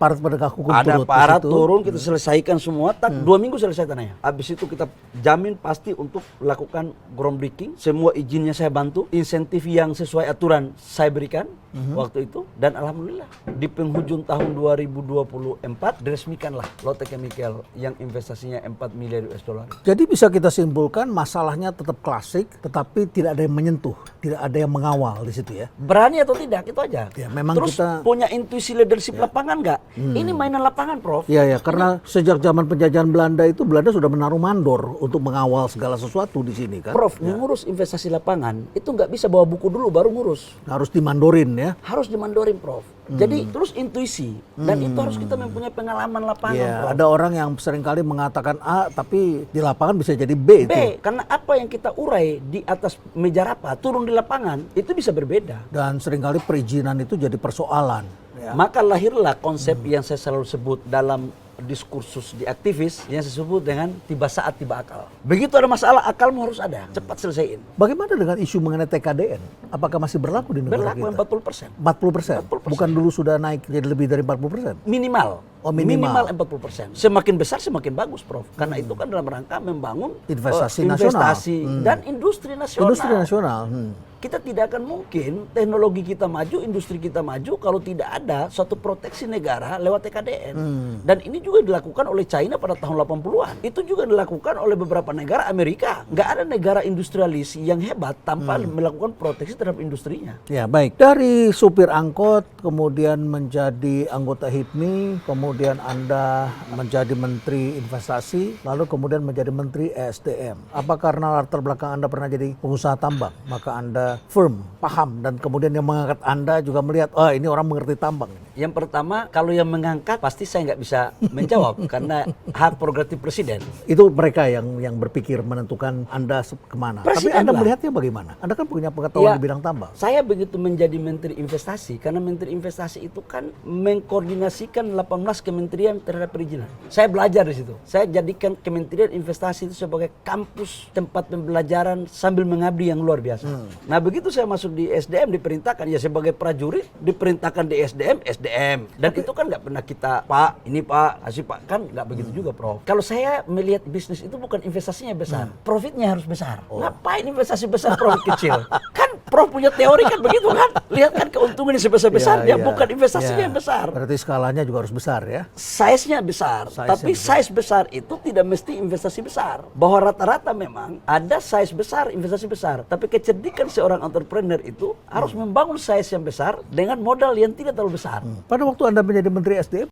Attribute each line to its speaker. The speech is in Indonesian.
Speaker 1: aparat penegak hukum
Speaker 2: Ada
Speaker 1: turut
Speaker 2: aparat
Speaker 1: di situ.
Speaker 2: turun, kita selesaikan semua, 2 minggu selesai tanahnya. Habis itu kita jamin pasti untuk lakukan groundbreaking, semua izinnya saya bantu, insentif yang sesuai aturan saya berikan waktu itu, dan alhamdulillah di penghujung tahun 2024 diresmikanlah Lotte Chemical yang investasinya 4 miliar US dollar.
Speaker 1: Jadi bisa kita simpulkan masalahnya tetap klasik, tetapi tidak ada yang menyentuh, tidak ada yang mengawal di situ ya.
Speaker 2: Berani atau tidak, itu aja.
Speaker 1: Ya, memang
Speaker 2: Terus
Speaker 1: kita
Speaker 2: punya intuisi leadership lapangan nggak? Ini mainan lapangan, Prof.
Speaker 1: ya karena sejak zaman penjajahan Belanda itu Belanda sudah menaruh mandor untuk mengawal segala sesuatu di sini kan.
Speaker 2: Prof, mengurus investasi lapangan itu nggak bisa bawa buku dulu baru ngurus.
Speaker 1: Harus dimandorin ya.
Speaker 2: Harus dimandorin, Prof. Jadi terus intuisi dan itu harus kita mempunyai pengalaman lapangan,
Speaker 1: Ya,
Speaker 2: Prof.
Speaker 1: ada orang yang seringkali mengatakan A tapi di lapangan bisa jadi B, itu.
Speaker 2: B, karena apa yang kita urai di atas meja rapat turun di lapangan itu bisa berbeda.
Speaker 1: Dan seringkali perizinan itu jadi persoalan. Ya.
Speaker 2: Maka lahirlah konsep yang saya selalu sebut dalam diskursus di aktivis yang saya sebut dengan tiba saat tiba akal. Begitu ada masalah, akalmu harus ada, cepat selesaiin.
Speaker 1: Bagaimana dengan isu mengenai TKDN? Apakah masih berlaku di negara
Speaker 2: Berlaku
Speaker 1: kita?
Speaker 2: 40%.
Speaker 1: 40%?
Speaker 2: 40%.
Speaker 1: Bukan dulu sudah naik jadi lebih dari 40%?
Speaker 2: Minimal.
Speaker 1: Oh, minimal.
Speaker 2: 40%. Semakin besar semakin bagus, Prof. Karena itu kan dalam rangka membangun
Speaker 1: Investasi
Speaker 2: investasi
Speaker 1: nasional.
Speaker 2: dan industri nasional.
Speaker 1: Industri nasional.
Speaker 2: Kita tidak akan mungkin teknologi kita maju, industri kita maju kalau tidak ada suatu proteksi negara lewat TKDN. Dan ini juga dilakukan oleh China pada tahun 80-an. Itu juga dilakukan oleh beberapa negara Amerika. Nggak ada negara industrialis yang hebat tanpa melakukan proteksi terhadap industrinya.
Speaker 1: Ya, baik. Dari supir angkot, kemudian menjadi anggota HIPMI, kemudian Anda menjadi Menteri Investasi, lalu kemudian menjadi Menteri ESDM. Apa karena latar belakang Anda pernah jadi pengusaha tambang, maka Anda firm, paham, dan kemudian yang mengangkat Anda juga melihat, oh ini orang mengerti tambang.
Speaker 2: Yang pertama, kalau yang mengangkat pasti saya nggak bisa menjawab karena hak prerogatif presiden.
Speaker 1: Itu mereka yang berpikir menentukan Anda kemana.
Speaker 2: Presiden
Speaker 1: Tapi Anda
Speaker 2: lah.
Speaker 1: melihatnya bagaimana? Anda kan punya pengetahuan
Speaker 2: Ya,
Speaker 1: di bidang tambang.
Speaker 2: Saya begitu menjadi Menteri Investasi karena Menteri Investasi itu kan mengkoordinasikan 18 kementerian terhadap perizinan. Saya belajar di situ. Saya jadikan Kementerian Investasi itu sebagai kampus tempat pembelajaran sambil mengabdi yang luar biasa. Nah, begitu saya masuk di SDM diperintahkan ya sebagai prajurit diperintahkan di SDM. Dan itu kan nggak pernah kita Pak ini Pak kasih Pak, kan nggak begitu juga, Prof. Kalau saya melihat bisnis itu bukan investasinya besar, profitnya harus besar. Ngapain investasi besar profit kecil? Kan Prof punya teori kan begitu kan? Lihat kan keuntungan yang sebesar-besarnya, bukan investasinya yang besar.
Speaker 1: Berarti skalanya juga harus besar ya.
Speaker 2: Size-nya besar, tapi size besar itu tidak mesti investasi besar. Bahwa rata-rata memang ada size besar, investasi besar. Tapi kecerdikan seorang entrepreneur itu harus membangun size yang besar dengan modal yang tidak terlalu besar.
Speaker 1: Pada waktu Anda menjadi Menteri SDM,